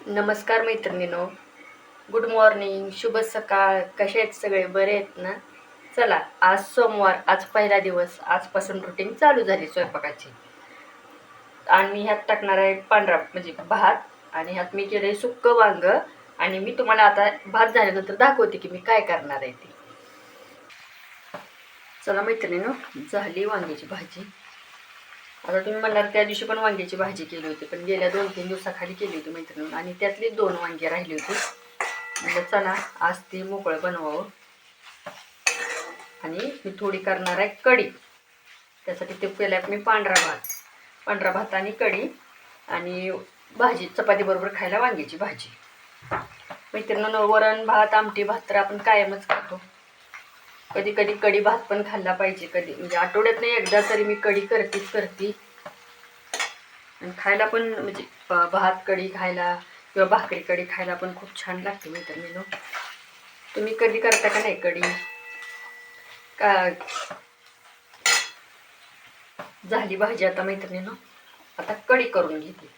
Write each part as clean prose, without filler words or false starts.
नमस्कार मैत्रिणींनो, good morning, शुभ सकाळ. कसे आहेत सगळे? बरे आहेत ना? चला, आज सोमवार, आज पहिला दिवस. आजपासून रुटीन चालू झाली स्वयंपाकाची. आणि ह्यात टाकणार आहे पांढरा म्हणजे भात, आणि ह्यात मी केलं आहे सुक्कं वांग. आणि मी तुम्हाला आता भात झाल्यानंतर दाखवते की मी काय करणार आहे ती. चला मैत्रिणींनो, झाली वांग्याची भाजी. आता तुम्ही म्हणणार त्या दिवशी पण वांग्याची भाजी केली होती, पण गेल्या 2-3 दिवसाखाली केली होती मैत्रिणींनो, आणि त्यातली 2 वांगी राहिली होती. म्हणजे चला आज ती मोकळं बनवावं. आणि मी थोडी करणार आहे कढी. त्यासाठी ते केलं मी पांढरा भात आणि कढी, आणि भाजी चपाती बरोबर खायला वांग्याची भाजी. मैत्रिणींनो, वरण भात आमटी भात तर आपण कायमच खातो. कधी कधी कढी भात पण खाल्ला पाहिजे. कधी म्हणजे आठवड्यात नाही एकदा तरी मी कढी करते. आणि खायला पण म्हणजे भात कढी खायला किंवा भाकरी कढी खायला पण खूप छान लागते मैत्रिणींनो. तुम्ही कधी करता का नाही कढी? का झाली भाजी आता मैत्रिणींनो, आता कढी करून घेते.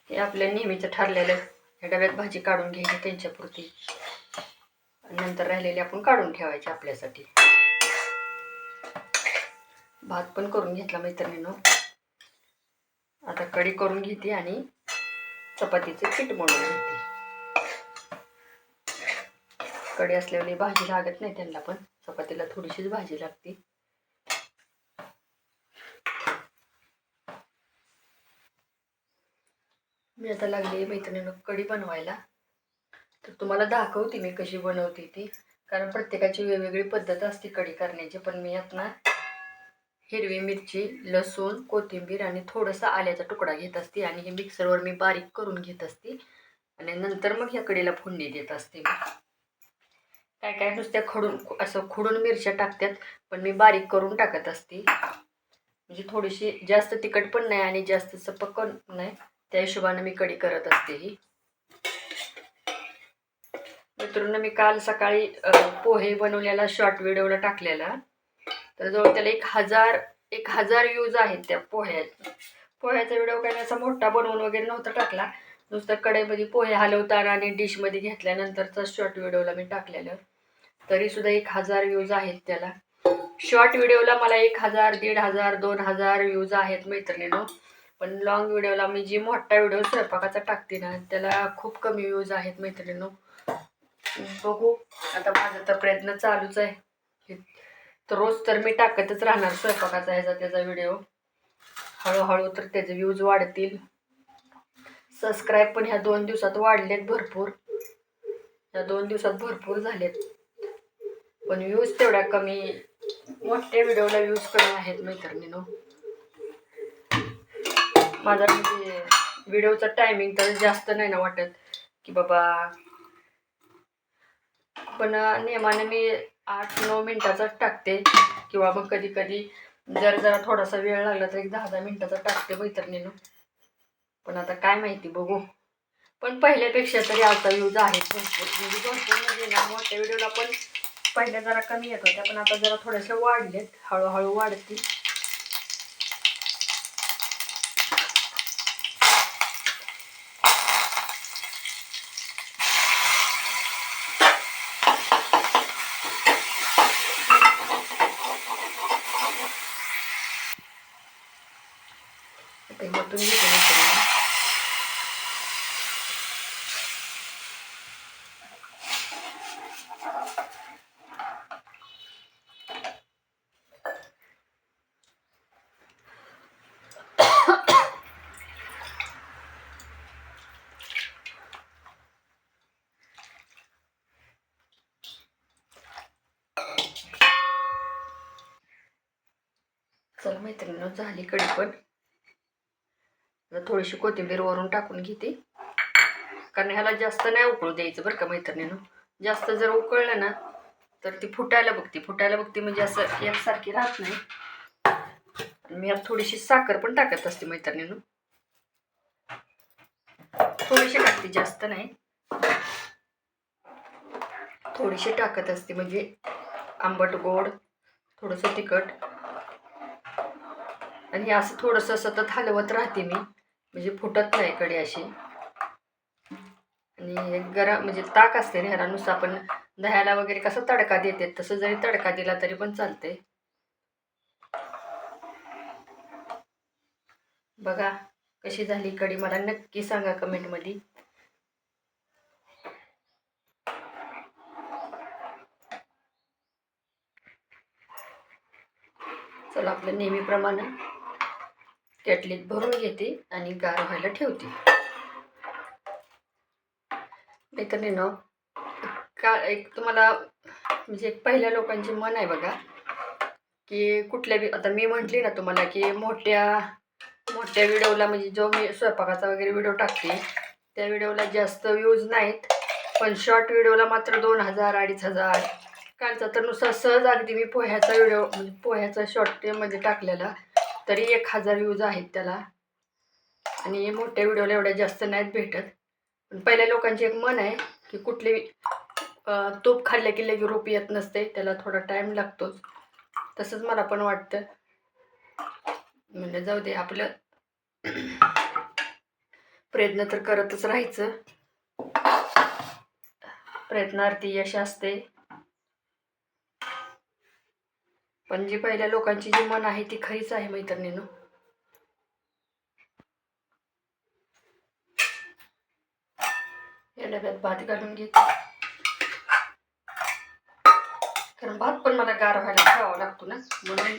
हे आपल्या नेहमीचं ठरलेलं. ह्या डब्यात भाजी काढून घ्यायची त्यांच्यापुरती, नंतर राहिलेली आपण काढून ठेवायची आपल्यासाठी. भात पण करून घेतला मैत्रिणींनो. आता कढी करून घेते आणि चपातीचे पीठ मळून घेते. कढी असल्याने भाजी लागत नाही त्यांना, पण चपातीला थोडीशीच भाजी लागते. मी आता लागली मैत्रिणींनो कढी बनवायला. तर तुम्हाला दाखवते मी कशी बनवते ती, कारण प्रत्येकाची वेगवेगळी पद्धत असते कढी करण्याची. पण मी यात ना हिरवी मिरची, लसूण, कोथिंबीर आणि थोडासा आल्याचा तुकडा घेत असते, आणि हे मिक्सरवर मी बारीक करून घेत असते, आणि नंतर मग ह्या कढीला फोडणी देत असते. काय काय नुसत्या खुडून मिरच्या टाकतात, पण मी बारीक करून टाकत असते. म्हणजे थोडीशी जास्त तिखट पण नाही आणि जास्त सपक पण नाही, त्या हिशोबाने मी कढी करत असते ही. मित्रांनो, मी काल सकाळी पोहे बनवलेला शॉर्ट व्हिडिओला टाकलेला. तर जवळ त्याला 1000 व्ह्यूज आहेत त्या पोह्याचा व्हिडिओ काय असा मोठा बनवून वगैरे नव्हता टाकला. नुसतं कढईमध्ये पोहे हलवताना आणि डिशमध्ये घेतल्यानंतरचा शॉर्ट व्हिडिओला मी टाकलेलं. तरीसुद्धा 1000 व्ह्यूज आहेत त्याला. शॉर्ट व्हिडिओला मला 1000, 1500, 2000 व्ह्यूज आहेत मैत्रिणींनो. पण लॉंग व्हिडिओला मी जी मोठा व्हिडिओ स्वयंपाकाचा टाकते ना, त्याला खूप कमी व्ह्यूज आहेत मैत्रिणींनो. बघू, आता माझा तर प्रयत्न चालूच आहे. तर रोज तर मी टाकतच राहणार स्वयंपाकाचा त्याचा व्हिडिओ. हळूहळू तर त्याचे व्ह्यूज वाढतील. सबस्क्राईब पण ह्या 2 दिवसात वाढलेत भरपूर. ह्या 2 दिवसात भरपूर झालेत, पण व्ह्यूज तेवढ्या कमी. मोठ्या व्हिडिओला व्ह्यूज कमी आहेत मैत्रिणींनो. माझा म्हणजे व्हिडिओचा टायमिंग तर जास्त नाही ना वाटत की बाबा, पण नेमाने मी 8-9 मिनिटाचाच टाकते, किंवा मग कधी कधी जरा थोडासा वेळ लागला तर 10-10 मिनिटाचा टाकते मैत्रिणींनो. पण आता काय माहिती, बघू. पण पहिल्यापेक्षा तरी आता व्ह्यूज आहेत भरपूर. म्हणजे ना, मोठ्या व्हिडिओला पण पहिल्या जरा कमी येत होत्या, पण आता जरा थोड्याशा वाढलेत, हळूहळू वाढतील. ते मटून घेते मैत्रिणींनो. चला मैत्रिणींनो, झाली कढी पण. थोडीशी कोथिंबीर वरून टाकून घेते, कारण ह्याला जास्त नाही उकळू द्यायचं बरं का मैत्रिणींनो. जास्त जर उकळलं ना तर ती फुटायला बघते म्हणजे असं एकसारखी राहत नाही. मी यात थोडीशी साखर पण टाकत असते मैत्रिणींनो. थोडीशी टाकते, जास्त नाही, थोडीशी टाकत असते, म्हणजे आंबट गोड, थोडंसं तिखट. आणि हे असं थोडंसं सतत हलवत राहते मी, म्हणजे फुटत नाही कढी अशी. आणि गरम म्हणजे ताक असते ना, ह्याला नुसतं आपण दह्याला वगैरे कसं तडका देते तसं जरी तडका दिला तरी पण चालते. बघा कशी झाली कढी, मला नक्की सांगा कमेंटमध्ये. चला आपलं नेहमीप्रमाणे केटलीत भरून घेते आणि गार व्हायला ठेवते. मैत्रिणींनो, का एक तुम्हाला म्हणजे पहिल्या लोकांची मन आहे बघा, की कुठल्या बी आता मी म्हटली ना तुम्हाला की मोठ्या व्हिडिओला म्हणजे जो मी स्वयंपाकाचा वगैरे व्हिडिओ टाकते त्या व्हिडिओला जास्त व्ह्यूज नाहीत, पण शॉर्ट व्हिडिओला मात्र 2000 2500. कालचा तर नुसता सहज अगदी मी पोह्याचा व्हिडिओ म्हणजे पोह्याचा शॉर्टमध्ये टाकलेला तरी 1000 व्ह्यूज आहेत त्याला. आणि मोठ्या व्हिडिओला एवढ्या जास्त नाहीत भेटत. पण पहिल्या लोकांची एक मन आहे की कुठली तूप खाल्लं की लगे रूप येत नसते, त्याला थोडा टाईम लागतोच. तसंच मला पण वाटतं. म्हणजे जाऊ दे, आपलं प्रयत्न तर करतच राहायचं, प्रयत्नार्थी यश असते. पण जी पहिल्या लोकांची जी मन आहे ती खरीच आहे मैत्रिणींनो. या डब्यात भात घालून घेते, कारण भात पण मला गार व्हायला ठेवावा लागतो ना, म्हणून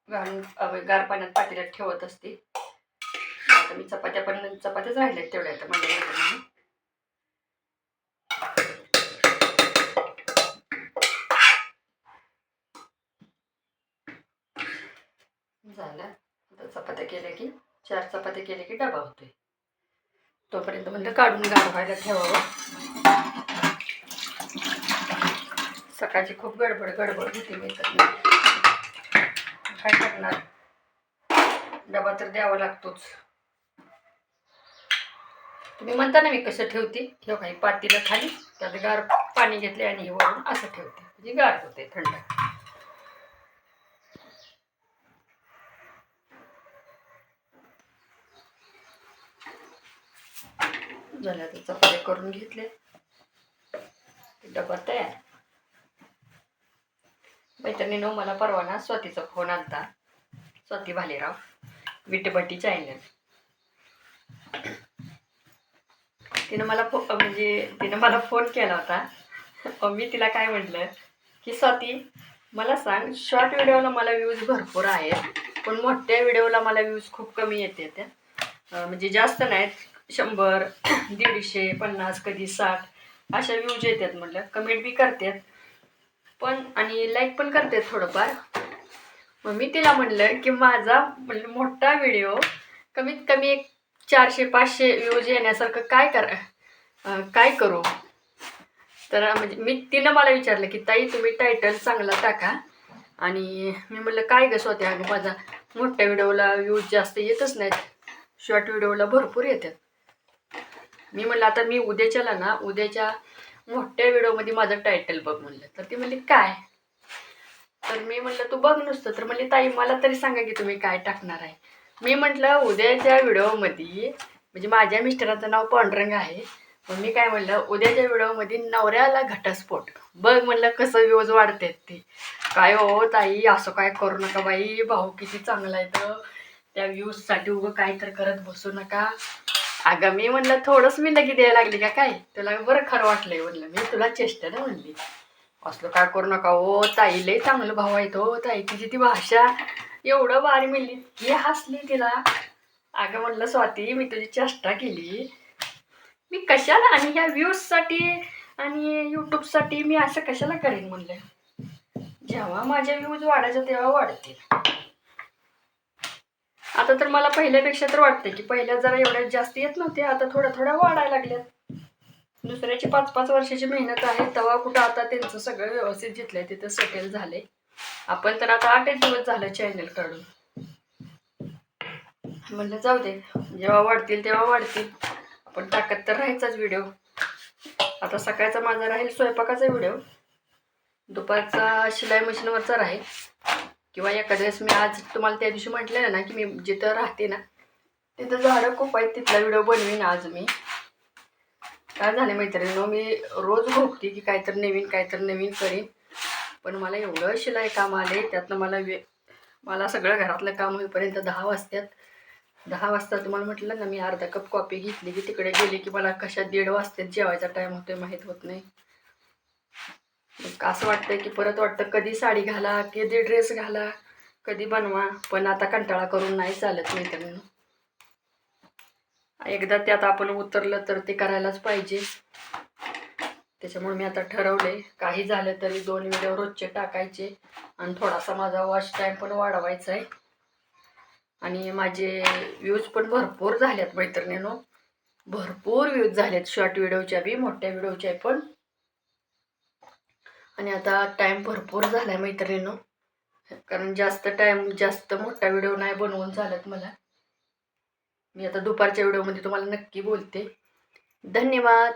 घालून गार पाण्यात पातेल्यात ठेवत असते. आता मी चपात्याच राहिल्यात तेवढ्या आता माझ्या मैत्रिणींनी. झालं आता चपात्या केल्या की 4 चपात्या केल्या की डबा होतोय. तोपर्यंत म्हणलं काढून गार व्हायला ठेवावं. सकाळची खूप गडबड होती मैत्रिणी, काय करणार, डबा तर द्यावा लागतोच. तुम्ही म्हणता ना मी कसं ठेवते, हे काही पातेलं खाली त्यात गार पाणी घेतले आणि वरून असं ठेवते म्हणजे गार होते थंड. झालं तर चपात्या करून घेतले, डबा तयार. मैत्रिणींनो, मला परवा ना स्वातीचा फोन आलता, स्वाती भालेराव, विटबट्टी चॅनल. तिनं मला फोन केला होता. मी तिला काय म्हटलं की स्वाती मला सांग, शॉर्ट व्हिडिओला मला व्ह्यूज भरपूर आहेत पण मोठ्या व्हिडिओला मला व्ह्यूज खूप कमी येते त्या, म्हणजे जास्त नाहीत, 100 150 50 कधी 60 अशा व्ह्यूज येतात. म्हटलं कमेंट बी करतात पण आणि लाईक पण करतात थोडंफार. मग मी तिला म्हणलं की माझा म्हणजे मोठा व्हिडिओ कमीत कमी एक 400 500 व्ह्यूज येण्यासारखं काय करू. तर म्हणजे तिनं मला विचारलं की ताई तुम्ही टायटल चांगला टाका. आणि मी म्हटलं काय गं स्वतः, अगं माझा मोठ्या व्हिडिओला व्ह्यूज जास्त येतच नाहीत, शॉर्ट व्हिडिओला भरपूर येतात. मी म्हटलं आता मी उद्याच्या मोठ्या व्हिडिओमध्ये माझं टायटल बघ म्हणलं. तर ती म्हणली काय, तर मी म्हटलं तू बघ नुसतं. तर म्हणली ताई मला तरी सांगा की तुम्ही काय टाकणार आहे. मी म्हटलं उद्याच्या व्हिडिओमध्ये म्हणजे माझ्या मिस्टरांचं नाव पांडुरंग आहे, मग मी काय म्हणलं उद्याच्या व्हिडिओमध्ये नवऱ्याला घटस्फोट बघ म्हणलं कसं व्ह्यूज वाढतात ते. काय हो ताई असं काय करू नका बाई, भाऊ किती चांगला आहे तर त्या व्ह्यूजसाठी उगं काय तर करत बसू नका. अगं मी म्हणलं थोडंच मी लगी द्यायला लागली का काय, तुला बरं खरं वाटलंय म्हणलं, मी तुला चेष्टा ना म्हणली, असलं काय करू नका हो ताई, लय चांगलं भाऊ आहे तो ताई, तिची ती भाषा एवढं भारी म्हणली, ही हसली तिला. अगं म्हणलं स्वाती मी तुझी चेष्टा केली, मी कशाला, आणि ह्या व्ह्यूजसाठी आणि यूट्यूबसाठी मी असं कशाला करेन म्हणलं. जेव्हा माझ्या व्ह्यूज वाढायचं तेव्हा वाढतील. आता तर मला पहिल्यापेक्षा तर वाटते की पहिल्या जरा एवढ्या जास्त येत नव्हते, आता थोड्या वाढायला लागल्यात. दुसऱ्याची 5-5 वर्षाची मेहनत आहे तेव्हा कुठं आता त्यांचं सगळं व्यवस्थित जिथलं तिथं सेटल झाले. आपण तर आता 8 दिवस झालं चॅनल काढून. म्हणलं जाऊ दे, जेव्हा वाढतील तेव्हा वाढतील, आपण टाकत तर राहायचाच व्हिडिओ. आता सकाळचा माझा राहील स्वयंपाकाचा व्हिडिओ, दुपारचा शिलाई मशीनवरचा राहील, किंवा एखाद्या वेळेस मी आज तुम्हाला त्या दिवशी म्हटलेलं ना की मी जिथं राहते ना तिथं झाडं खूप आहेत, तिथला व्हिडिओ बनवीन आज मी. काय झालं मैत्रिणींनो, मी रोज भोगते की काहीतरी नवीन करीन. पण मला एवढं शिलाई काम आले, त्यातनं मला सगळं घरातलं काम होईपर्यंत 10 वाजतात. 10 वाजता तुम्हाला म्हटलं ना, मी अर्धा कप कॉफी घेतली की तिकडे गेले की मला कशा 1:30 वाजतात, जेवायचा टाईम होतोय माहीत होत नाही. असं वाटतंय की परत वाटतं कधी साडी घाला, कधी ड्रेस घाला, कधी बनवा. पण आता कंटाळा करून नाही चालत मैत्रिणींनो. एकदा त्यात आपण उतरलं तर ते करायलाच पाहिजे. त्याच्यामुळे मी आता ठरवले, काही झालं तरी 2 व्हिडिओ रोजचे टाकायचे आणि थोडासा माझा वॉच टाईम पण वाढवायचा आहे. आणि माझे व्ह्यूज पण भरपूर झाल्यात मैत्रिणींनो, भरपूर व्ह्यूज झालेत शॉर्ट व्हिडिओच्या बी, मोठ्या व्हिडिओच्या पण. आणि आता टाईम भरपूर झाला आहे मैत्रिणींनो, कारण जास्त मोठा व्हिडिओ नाही बनवून चालत मला. मी आता दुपारच्या व्हिडिओमध्ये तुम्हाला नक्की बोलते. धन्यवाद.